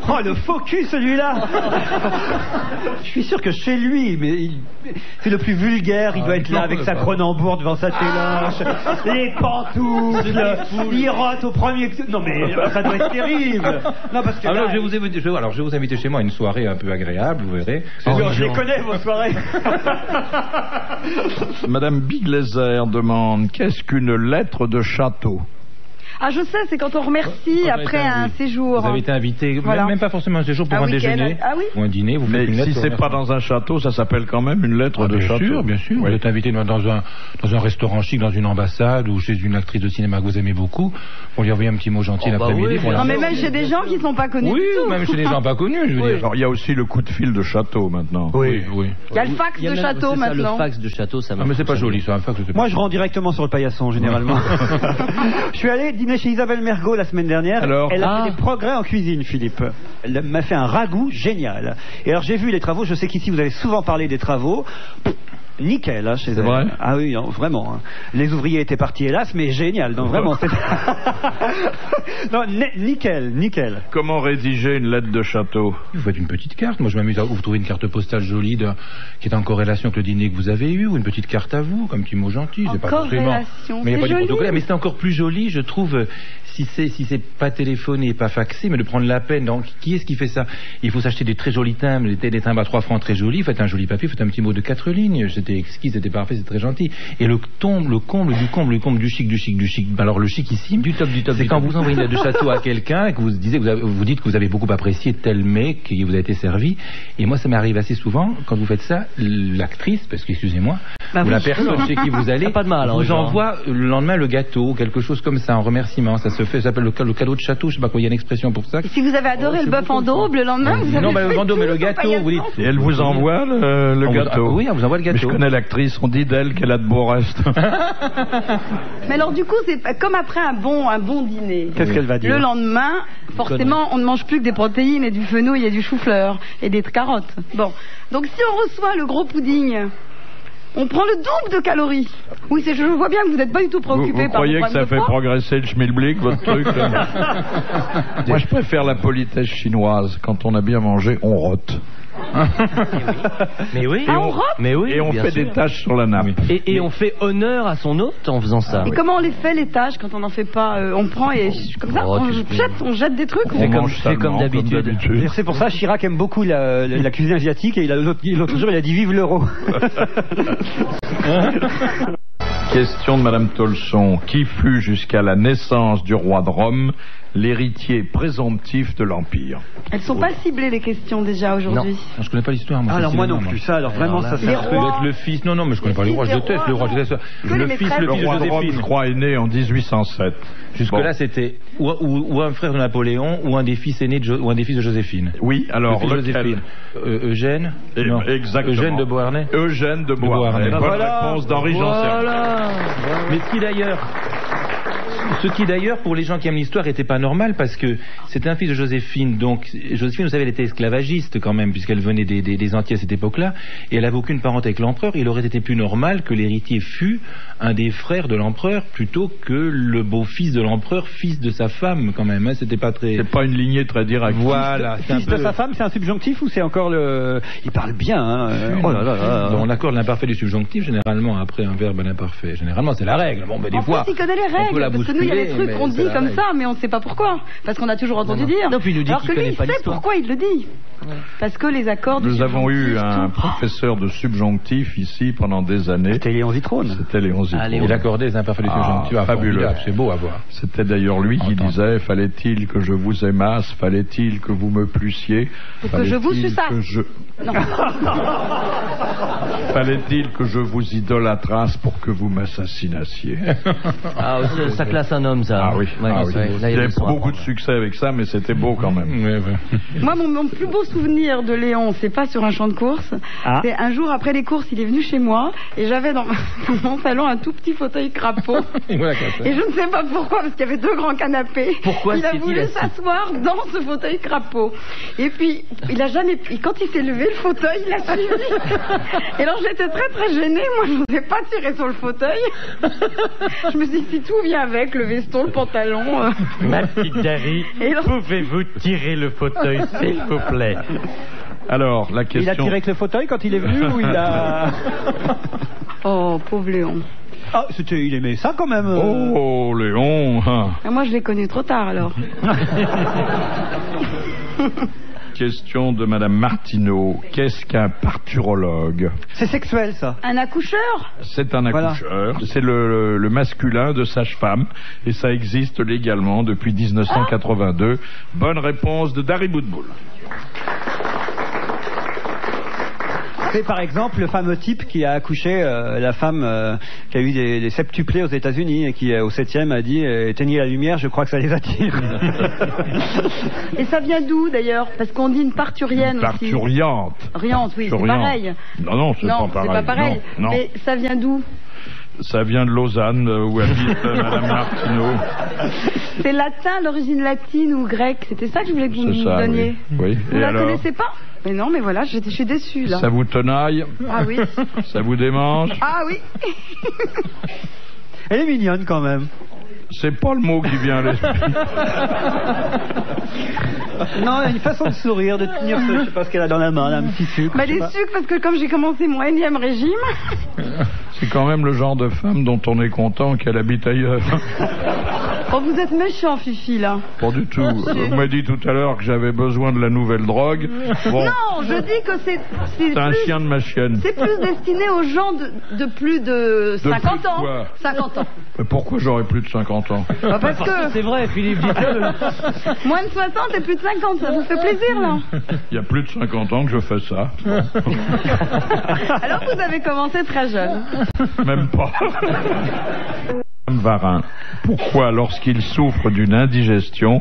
Oh, le faux cul, celui-là. Je suis sûr que chez lui, mais c'est le plus vulgaire. Il doit être là avec sa Cronenbourg devant sa téloche, les pantoufles, il rote au premier... Non mais ça doit être terrible. Non, parce que Alors, là, je vais vous inviter chez moi à une soirée un peu agréable, vous verrez. je les connais, vos soirées. Madame Biglezer demande qu'est-ce qu'une lettre de château? Ah, je sais, c'est quand on remercie après un séjour. Vous avez été invité, Voilà. même pas forcément un séjour, pour Un un week-end. déjeuner Ah oui. ou un dîner. Vous faites Mais une lettre si pour c'est pas remercier. dans un château, ça s'appelle quand même une lettre de château. Bien sûr. Oui. Vous êtes invité dans un restaurant chic, dans une ambassade ou chez une actrice de cinéma que vous aimez beaucoup. On lui envoie un petit mot gentil Oh, bah l'après-midi. oui, pour la- Non, mais même chez des gens qui sont pas connus Oui, du tout. même chez des gens pas connus, je veux dire. Alors, il y a aussi le coup de fil de château maintenant. Oui. Il y a le fax Il y a de même- château c'est ça, maintenant. Le fax de château, ça Non, mais c'est pas joli, ça. Un fax, c'est pas Moi, je rends directement sur le paillasson, généralement. Je suis allé dîner chez Isabelle Mergo la semaine dernière. Alors Elle a fait des progrès en cuisine, Philippe. Elle m'a fait un ragoût génial. Et alors, j'ai vu les travaux. Je sais qu'ici, vous avez souvent parlé des travaux. Nickel, hein, chez elle. vrai? Ah oui, non, vraiment. Hein. Les ouvriers étaient partis, hélas, mais génial. Non, vraiment. Non, nickel. Comment rédiger une lettre de château? Vous faites une petite carte. Moi, je m'amuse à vous trouver une carte postale jolie qui est en corrélation avec le dîner que vous avez eu, ou une petite carte à vous, comme petit mot gentil. En C'est pas forcément. corrélation, Mais il n'y a c'est pas du joli. protocole. Mais c'est encore plus joli, je trouve, si c'est pas téléphoné et pas faxé, mais de prendre la peine. Donc, qui est-ce qui fait ça? Il faut s'acheter des très jolis timbres, des timbres à 3 francs très jolis. Faites un joli papier, faites un petit mot de 4 lignes. C'était exquis, c'était parfait, c'est très gentil. Et le comble du chic. Alors le chic ici, du top. C'est quand vous envoyez une lettre de château à quelqu'un et que vous dites que vous avez beaucoup apprécié tel mec qui vous a été servi. Et moi, ça m'arrive assez souvent quand vous faites ça, l'actrice, parce que excusez-moi, Bah ou oui. la personne chez qui vous allez, Pas de mal, vous genre. envoie le lendemain le gâteau, quelque chose comme ça, en remerciement. Ça se fait, ça s'appelle le cadeau de château. Je sais pas quoi, il y a une expression pour ça. Et si vous avez adoré Oh, le c'est bœuf en beaucoup, daube, le lendemain, vous avez Non, mais fait le vendôme, tout mais le au gâteau, paillasson. vous dites. Et elle vous envoie le On vous- gâteau? oui, on vous envoie le Mais gâteau. je connais l'actrice, on dit d'elle qu'elle a de beaux restes. Mais alors du coup, c'est comme après un bon dîner. Qu'est-ce qu'elle va dire? Le lendemain, forcément, on ne mange plus que des protéines et du fenouil et du chou-fleur et des carottes. Bon, donc si on reçoit le gros pudding, on prend le double de calories. Oui, je vois bien que vous n'êtes pas du tout Vous préoccupé par croyez vos que ça problèmes fait de poids. progresser le schmilblick, votre truc là? Moi, je préfère la politesse chinoise. Quand on a bien mangé, on rote. Mais oui. Ah, on rote? Mais oui. Et on bien fait sûr. des taches sur la nappe. Et on fait honneur à son hôte en faisant ça. Et comment on les fait les tâches quand on n'en fait pas On prend et comme ça, Oh, on jette des trucs. On mange fais salement, comme d'habitude. C'est pour ça Chirac aime beaucoup la cuisine asiatique et l'autre jour il a dit vive l'euro. Question de Madame Tolson. Qui fut jusqu'à la naissance du roi de Rome l'héritier présomptif de l'Empire. Elles sont pas ciblées les questions déjà aujourd'hui. Non, je connais pas l'histoire. Alors moi non plus. Ça, alors vraiment, ça Les c'est rois. Le fils, non, mais je connais pas les rois. Je déteste le roi. Je déteste le fils de Le roi de Rome, je Joséphine. crois, est né en 1807. Jusque-là, c'était ou un frère de Napoléon ou un des fils aînés ou un des fils de Joséphine. Oui, alors Le fils de lequel? Joséphine. Eugène. Non. Exactement. Eugène de Beauharnais. Eugène de Beauharnais. Bonne réponse d'Henri Janssen. Mais ce qui d'ailleurs, pour les gens qui aiment l'histoire, était pas normal parce que c'était un fils de Joséphine. Donc Joséphine, vous savez, elle était esclavagiste quand même puisqu'elle venait des Antilles à cette époque-là et elle avait aucune parenté avec l'empereur. Il aurait été plus normal que l'héritier fût un des frères de l'empereur plutôt que le beau-fils de l'empereur, fils de sa femme quand même. Hein, c'était pas très. C'est pas une lignée très directe. Voilà. Fils de sa femme, c'est un subjonctif ou c'est encore le... Il parle bien, hein. Oh là là là. On accorde l'imparfait du subjonctif généralement après un verbe à l'imparfait. Généralement, c'est la règle. Bon, ben des En fois. plus, il connaît les on peut la règles, parce que nous, il y a des bousculer, trucs qu'on mais dit c'est la comme règle. ça, mais on ne sait pas pourquoi. Parce qu'on a toujours entendu dire. Non, puis il nous dit Alors qu'il que lui, connaît il pas sait l'histoire. pourquoi il le dit. Parce que les accords du Nous avons eu subjonctif, un tout. professeur de subjonctif ici pendant des années. C'était Léon Zitrone. C'était Léon Zitrone. Allez, Il accordait les imparfaits du subjonctif. Ah, fabuleux. Formidable, c'est beau à voir. C'était d'ailleurs lui qui Entends. disait: fallait-il que je vous aimasse, fallait-il que vous me plussiez, Pour que je vous fallait-il suçasse. que je... Non. Fallait-il que je vous idolâtrasse pour que vous m'assassinassiez? Ah, ça classe un homme, ça. Ah oui, Ouais, ah oui. ouais, là, il y a J'ai des sons à beaucoup de prendre. succès avec ça, mais c'était beau quand même. Ouais, ouais. Moi, mon plus beau souvenir de Léon, c'est pas sur un champ de course. Ah. C'est un jour après les courses, il est venu chez moi et j'avais dans mon salon un tout petit fauteuil crapaud. Voilà, comme ça. Et je ne sais pas pourquoi, parce qu'il y avait deux grands canapés. Pourquoi il a s'est-il voulu assis s'asseoir dans ce fauteuil crapaud. Et puis, il a jamais. Et quand il s'est levé, le fauteuil, il a suivi. Et alors, j'étais très très gênée. Moi, je n'osais pas tirer sur le fauteuil. Je me suis dit, si tout vient avec, le veston, le pantalon. Ma petite Dari, Et alors- pouvez-vous tirer le fauteuil, s'il vous plaît? Alors, la question... Il a tiré avec le fauteuil quand il est venu ou il a... Oh, pauvre Léon. Ah, il aimait ça quand même. Oh, Léon hein. Et moi, je l'ai connu trop tard alors. Question de Madame Martineau. Qu'est-ce qu'un parturologue? C'est sexuel ça. Un accoucheur? C'est un Voilà. accoucheur. C'est le masculin de sage-femme. Et ça existe légalement depuis 1982. Bonne réponse de Dari Boudboul. C'est par exemple le fameux type qui a accouché la femme qui a eu des septuplés aux États-Unis et qui au 7e a dit éteignez la lumière, je crois que ça les attire. Et ça vient d'où d'ailleurs? Parce qu'on dit une parturienne aussi. Parturiante. Riante, oui, c'est Parturiante. pareil. Non, c'est Non, pas pareil. c'est pas pareil. Non, non. Mais ça vient d'où? Ça vient de Lausanne, où habite Madame Martineau. C'est latin, l'origine latine ou grecque? C'était ça que je voulais que vous C'est me ça, donniez. oui. Vous Et la alors? connaissez pas? Mais non, mais voilà, je suis déçue là. Ça vous tenaille? Ah oui. Ça vous démange? Ah oui. Elle est mignonne quand même. C'est pas le mot qui vient à l'esprit. Non, elle a une façon de sourire, de tenir ce, je sais pas ce qu'elle a dans la main, là, un petit sucre. Bah je sais des pas. sucres parce que comme j'ai commencé mon énième régime. C'est quand même le genre de femme dont on est content qu'elle habite ailleurs. Oh, vous êtes méchant, Fifi là. Pas du tout. Vous m'avez dit tout à l'heure que j'avais besoin de la nouvelle drogue. Bon, Non, je dis que c'est c'est un plus- chien de ma chienne. C'est plus destiné aux gens de plus de 50 plus de ans. quoi 50 ans. Mais pourquoi j'aurais plus de 50 ans? Bah, parce que C'est vrai, Philippe, dites-le. moins de 60 et plus de 50, ça vous fait plaisir là. Il y a plus de 50 ans que je fais ça. Alors vous avez commencé très jeune. Même pas. Varin, pourquoi lorsqu'il souffre d'une indigestion,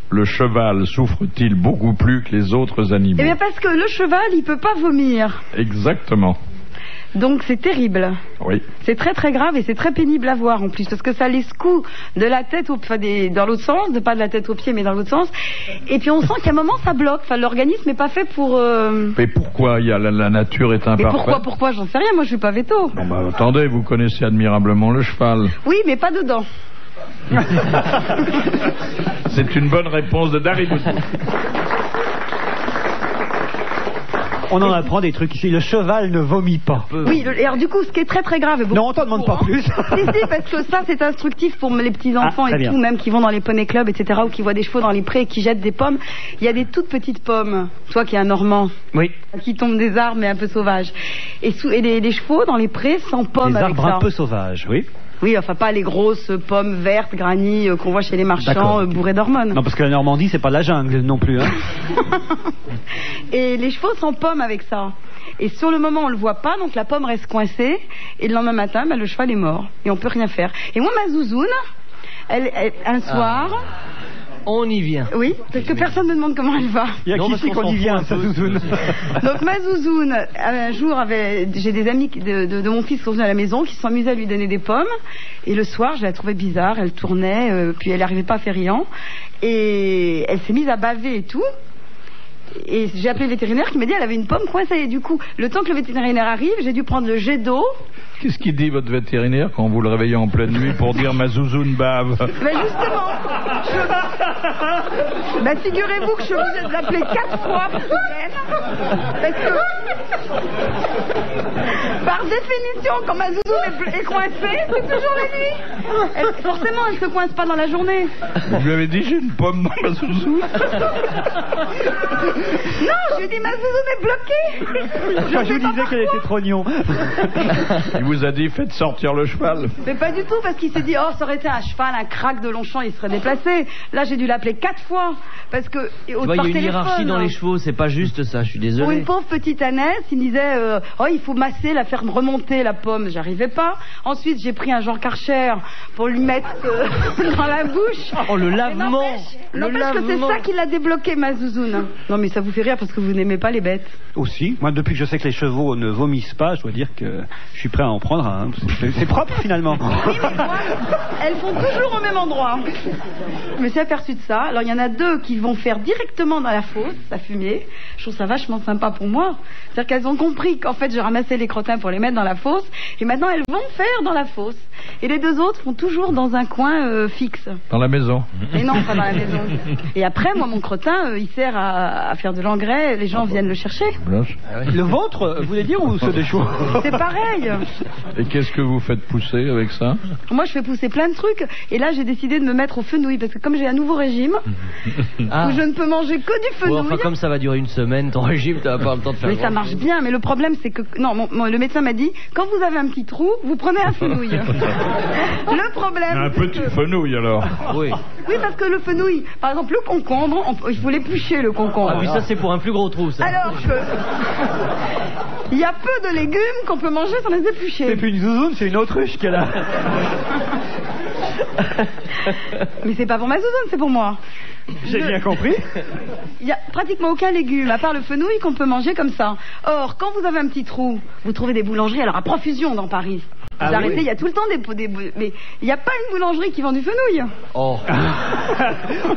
le cheval souffre-t-il beaucoup plus que les autres animaux? Eh bien parce que le cheval, il peut pas vomir. Exactement. Donc c'est terrible. Oui. C'est très très grave et c'est très pénible à voir en plus parce que ça les secoue de la tête dans l'autre sens, pas de la tête aux pieds mais dans l'autre sens. Et puis on sent qu'à un moment ça bloque. Enfin l'organisme n'est pas fait pour. Mais pourquoi la nature est Mais imparfaite? pourquoi j'en sais rien. Moi je suis pas véto. Bon, bah, attendez, vous connaissez admirablement le cheval. Oui mais pas dedans. C'est une bonne réponse de Dari Boudboul. On en apprend des trucs ici. Le cheval ne vomit pas. Oui, et alors du coup, ce qui est très très grave... et beaucoup Non, on t'en demande pas plus. si, parce que ça, c'est instructif pour les petits-enfants Ah, très et bien. tout, même qui vont dans les poney clubs, etc., ou qui voient des chevaux dans les prés et qui jettent des pommes. Il y a des toutes petites pommes, toi qui es un Normand, Oui. qui tombent des arbres, mais un peu sauvages. Et les chevaux dans les prés sans pommes Des avec arbres ça. un peu sauvages, oui. Oui, enfin pas les grosses pommes vertes, granny qu'on voit chez les marchands D'accord. bourrées d'hormones. Non, parce que la Normandie, c'est pas la jungle non plus. Hein. Et les chevaux s'empomment avec ça. Et sur le moment, on le voit pas, donc la pomme reste coincée. Et le lendemain matin, le cheval est mort. Et on peut rien faire. Et moi, ma zouzoune, un soir... On y vient. Oui, parce que personne ne me demande comment elle va. Il y a Non, qui parce c'est qu'on qu'on y s'en vient, fout sa un peu. zouzoune. Donc ma zouzoune, un jour, j'ai des amis de mon fils qui sont venus à la maison, qui se sont amusés à lui donner des pommes. Et le soir, je la trouvais bizarre, elle tournait, puis elle n'arrivait pas à faire riant. Et elle s'est mise à baver et tout. Et j'ai appelé le vétérinaire qui m'a dit qu'elle avait une pomme coincée. Et du coup, le temps que le vétérinaire arrive, j'ai dû prendre le jet d'eau. Qu'est-ce qu'il dit, votre vétérinaire, quand vous le réveillez en pleine nuit pour dire ma zouzoune bave? Mais justement, figurez-vous que je suis obligée de l'appeler 4 fois par semaine. Parce que, par définition, quand ma zouzoune est coincée, c'est toujours la nuit. Forcément, elle se coince pas dans la journée. Vous lui avez dit j'ai une pomme dans ma zouzoune? Non, je lui ai dit ma zouzoune est bloquée. Enfin, je vous disais qu'elle était trognon. Il vous a dit faites sortir le cheval. Mais pas du tout, parce qu'il s'est dit oh, ça aurait été un cheval, un crack de Longchamp, il serait déplacé. Là, j'ai dû l'appeler 4 fois. Parce que, Tu vois, il y a une hiérarchie dans les chevaux, c'est pas juste ça, je suis Pour désolé. une pauvre petite ânesse, il me disait oh, il faut masser, la faire remonter la pomme. J'arrivais pas. Ensuite, j'ai pris un Jean Karcher pour lui mettre dans la bouche. Oh, le lavement. N'empêche que c'est ça qui l'a débloqué, ma zouzoune. Non, mais ça vous fait rire parce que vous n'aimez pas les bêtes. Aussi. Moi, depuis que je sais que les chevaux ne vomissent pas, je dois dire que je suis prêt à en prendre un. C'est propre, finalement. Oui, mais moi, elles font toujours au même endroit. Je me suis aperçue de ça. Alors, il y en a 2 qui vont faire directement dans la fosse, à fumier. Je trouve ça vachement sympa pour moi. C'est-à-dire qu'elles ont compris qu'en fait, je ramassais les crottins pour les mettre dans la fosse. Et maintenant, elles vont faire dans la fosse. Et les 2 autres font toujours dans un coin fixe. Dans la maison. Et non, pas dans la maison. Et après, moi, mon crottin, il sert à faire de l'engrais. Les gens viennent le chercher. Le ventre, vous voulez dire, ou ceux des chevaux? C'est pareil. Et qu'est-ce que vous faites pousser avec ça? Moi, je fais pousser plein de trucs. Et là, j'ai décidé de me mettre au fenouil. Parce que comme j'ai un nouveau régime, Ah. où je ne peux manger que du Ouais, fenouil. enfin, comme ça va durer une semaine, ton régime, t'as pas le temps de faire Mais ça grand- marche bien, mais le problème c'est que... Non, le médecin m'a dit, quand vous avez un petit trou, vous prenez un fenouil. Le problème... Un petit fenouil alors. Oui. Oui, parce que le fenouil, par exemple le concombre, il faut l'éplucher le concombre. Ah oui, ça c'est pour un plus gros trou, ça. Alors que... Il y a peu de légumes qu'on peut manger sans les éplucher. C'est plus une zouzoune, c'est une autruche qu'elle a. Mais c'est pas pour ma zouzoune, c'est pour moi. J'ai bien compris. Il n'y a pratiquement aucun légume, à part le fenouil, qu'on peut manger comme ça. Or, quand vous avez un petit trou, vous trouvez des boulangeries, alors à profusion dans Paris. Ah Vous arrêtez, oui. il y a tout le temps mais il n'y a pas une boulangerie qui vend du fenouil. Oh,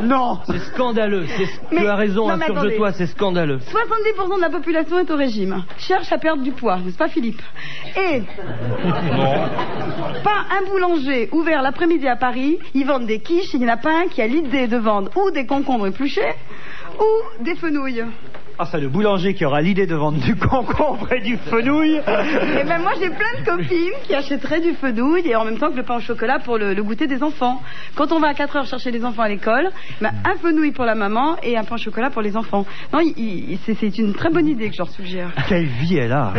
Non. c'est scandaleux. Mais- Tu as raison, non, mais insurge-toi, attendez. c'est scandaleux. 70% de la population est au régime, cherche à perdre du poids, n'est-ce pas Philippe? Et pas un boulanger ouvert l'après-midi à Paris, ils vendent des quiches, il n'y en a pas un qui a l'idée de vendre ou des concombres épluchés ou des fenouilles. Ah, c'est le boulanger qui aura l'idée de vendre du concombre et du fenouil. Et même moi j'ai plein de copines qui achèteraient du fenouil et en même temps que le pain au chocolat pour le goûter des enfants. Quand on va à 4 heures chercher les enfants à l'école, un fenouil pour la maman et un pain au chocolat pour les enfants. Non, c'est une très bonne idée que je leur suggère. Quelle vie elle a.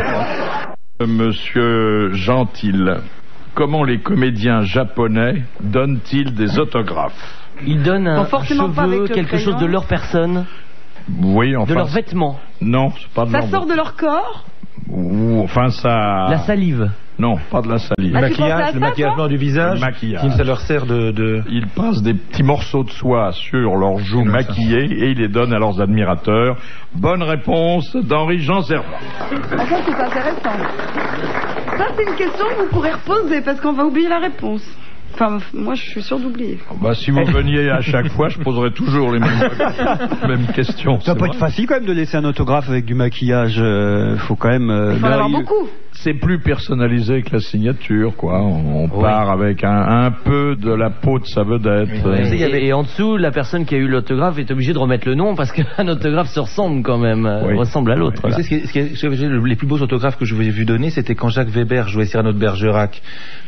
Monsieur Gentil, comment les comédiens japonais donnent-ils des autographes? Ils donnent Bon, un forcément pas cheveu, avec le quelque chose crayon. de leur personne, Oui, enfin. de leurs vêtements, Non, c'est pas de Ça leur- sort de leur corps. Ou, enfin, ça. la salive. Non, pas de la salive. Ah, tu pensais à ça, le maquillage toi blanc du visage, Le maquillage. ça leur sert de... Ils passent des petits morceaux de soie sur leurs joues C'est ça. maquillées et ils les donnent à leurs admirateurs. Bonne réponse d'Henri Jean Servat. Ah, ça c'est intéressant. Ça c'est une question que vous pourrez reposer parce qu'on va oublier la réponse. Enfin, moi je suis sûre d'oublier. Bah, si vous veniez à chaque fois, je poserais toujours les mêmes questions. Ça c'est peut vrai. être facile quand même de laisser un autographe avec du maquillage. Faut quand même. Il faut en avoir beaucoup. C'est plus personnalisé que la signature, quoi. On part avec un peu de la peau de sa vedette. Et en dessous, la personne qui a eu l'autographe est obligée de remettre le nom parce qu'un autographe se ressemble quand même, Oui. ressemble à l'autre. Vous là. savez, les plus beaux autographes que je vous ai vu donner, c'était quand Jacques Weber jouait Cyrano de Bergerac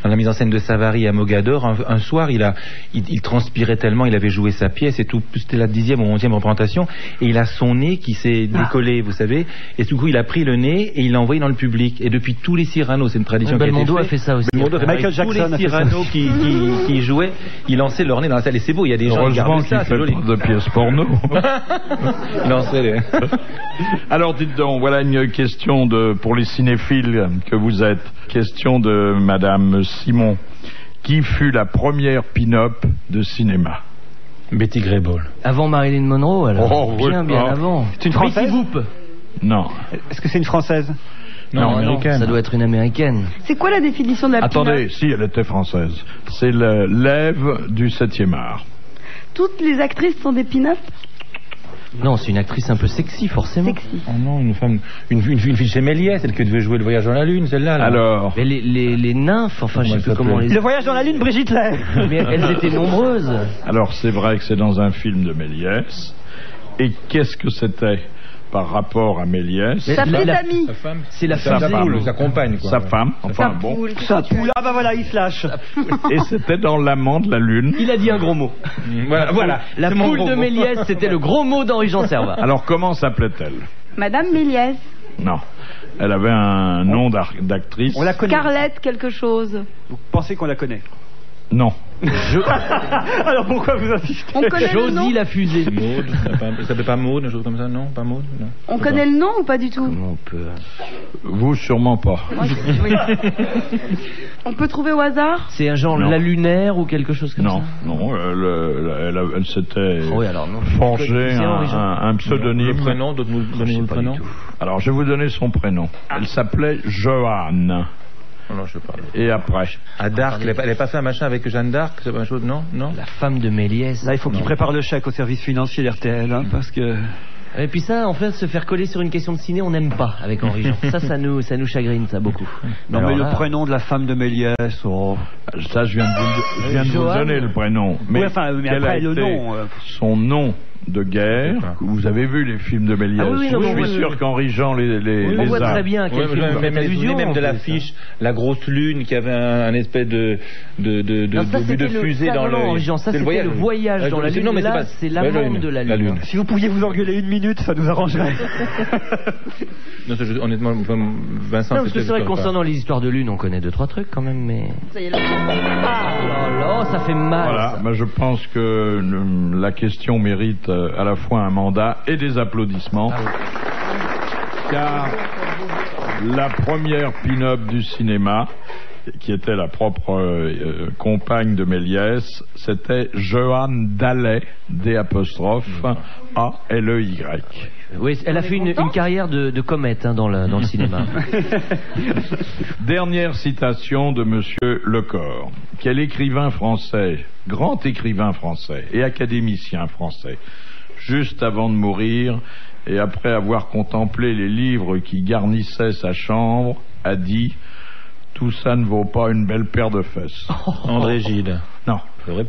dans la mise en scène de Savary à Mogador. Un soir, il transpirait tellement, il avait joué sa pièce et tout. C'était la 10e ou 11e représentation et il a son nez qui s'est décollé, vous savez. Et du coup, il a pris le nez et il l'a envoyé dans le public. Et depuis tous les Cyrano, c'est une tradition qui a été Belmondo a faite. fait ça aussi. Belmondo, Michael tous Jackson a les fait ça. Cyrano qui jouaient, ils lançaient leur nez dans la salle. Et c'est beau, il y a des gens qui Heureusement regardent qu'il ça, c'est fait joli. pas de pièces porno. Ils lançaient les... Alors dites donc, voilà une question pour les cinéphiles que vous êtes. Question de Madame Simon. Qui fut la première pin-up de cinéma? Betty Grable. Avant Marilyn Monroe, alors. Oh, oui. Bien Oh. avant. C'est une Française? Betty Boop. Non. Est-ce que c'est une Française? Non, américaine. Ça doit être une américaine. C'est quoi la définition de la Attendez, pin-up? si, elle était française. C'est l'Ève du 7e art. Toutes les actrices sont des pin-up? Non, c'est une actrice un peu sexy, forcément. Sexy. Oh non, une femme, une fille de chez Méliès, celle qui devait jouer le voyage dans la lune, celle-là. Là. Alors, Mais les nymphes, enfin, je sais plus comment les... Le voyage dans la lune, Brigitte Lay. Mais elles étaient nombreuses. alors c'est vrai que c'est dans un film de Méliès. Et qu'est-ce que c'était par rapport à Méliès? Sa petite amie. Sa femme, C'est la Sa fusée. femme. sa compagne, quoi. Sa femme, enfin Sa bon. poule. Ça poule. Ah bah voilà, il se lâche. Et c'était dans L'amant de la lune. Il a dit un gros mot. Voilà. La C'est mon poule gros de mot. Méliès, c'était le gros mot d'Henri-Jean Servat. Alors comment s'appelait-elle? Madame Méliès. Non. Elle avait un nom d'actrice. On la connaît. Scarlett quelque chose. Vous pensez qu'on la connaît? Non. Alors pourquoi vous insistez? On connaît le nom? Josie la fusée. Maud, ça s'appelait pas Maud, une chose comme ça, non? Pas Maud, non. On connaît le nom ou pas du tout? Comment on peut... Vous, sûrement pas. Moi, oui. On peut trouver au hasard? C'est un genre Non. la lunaire ou quelque chose comme Non, ça? non. Elle s'était Oh oui, alors non. forgé C'est Henri-Jean. un pseudonyme. Le prénom, donnez-nous le prénom. Alors, je vais vous donner son prénom. Elle s'appelait Joanne. Non, je sais pas. Et après? À Dark, elle n'avait pas fait un machin avec Jeanne d'Arc, c'est pas une chose, non? Non? La femme de Méliès. Là, il faut qu'il prépare le chèque au service financier d'RTL, hein, parce que... Et puis ça, en fait, se faire coller sur une question de ciné, on n'aime pas avec Henri-Jean. ça nous chagrine, ça, beaucoup. Non, Alors mais là, le prénom de la femme de Méliès, oh... Ça, je viens de vous Joanne. donner le prénom. Oui, enfin, mais quel après, a le été nom, son nom de guerre. Vous avez vu les films de Méliès? Ah oui, oui, non, je mais suis oui, sûr oui. qu'Henri-Jean les on voit a. très bien quel Ouais, film même fait les allusion, même de en l'affiche, plus, la grosse lune qui avait un espèce de Non, ça, but c'était de fusée ça, dans non, le. Henri-Jean, ça, c'était le voyage dans la lune. Non, mais Là, pas- c'est l'amande de la lune. Si vous pouviez vous engueuler une minute, ça nous arrangerait. Non, honnêtement, Vincent. Non, parce que c'est vrai que pas. concernant les histoires de lune, on connaît 2-3 trucs quand même, mais... Ça y est, là. Oh là là, ça fait mal. Voilà, ça. ben, je pense que la question mérite à la fois un mandat et des applaudissements. Car la première pin-up du cinéma, qui était la propre compagne de Méliès, c'était Joanne Dalley, D''A-L-E-Y. Oui, elle a fait une carrière de comète dans le cinéma. Dernière citation de Monsieur Lecor. Quel écrivain français, grand écrivain français et académicien français, juste avant de mourir et après avoir contemplé les livres qui garnissaient sa chambre, a dit « Tout ça ne vaut pas une belle paire de fesses. » André Gide. Non,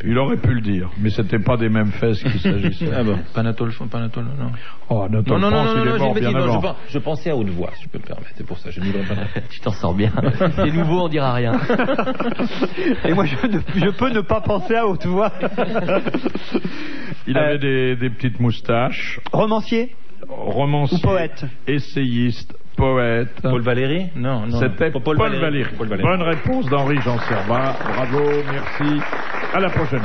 il aurait pu le dire, mais c'était pas des mêmes fesses qu'il s'agissait. Ah bon, Panatole, non. Oh, Anatole France, il est mort bien avant. Je pensais à haute voix, si je peux me permettre, c'est pour ça, j'ai mis le Tu t'en sors bien. Les nouveaux, on dira rien. Et moi, je peux ne pas penser à haute voix. Il avait des petites moustaches. Romancier Romancier. ou poète? Essayiste, poète. Paul Valéry? Non. C'était Paul Valéry. Paul Valéry. Bonne réponse d'Henri-Jean Servat. Bravo, merci. À la prochaine.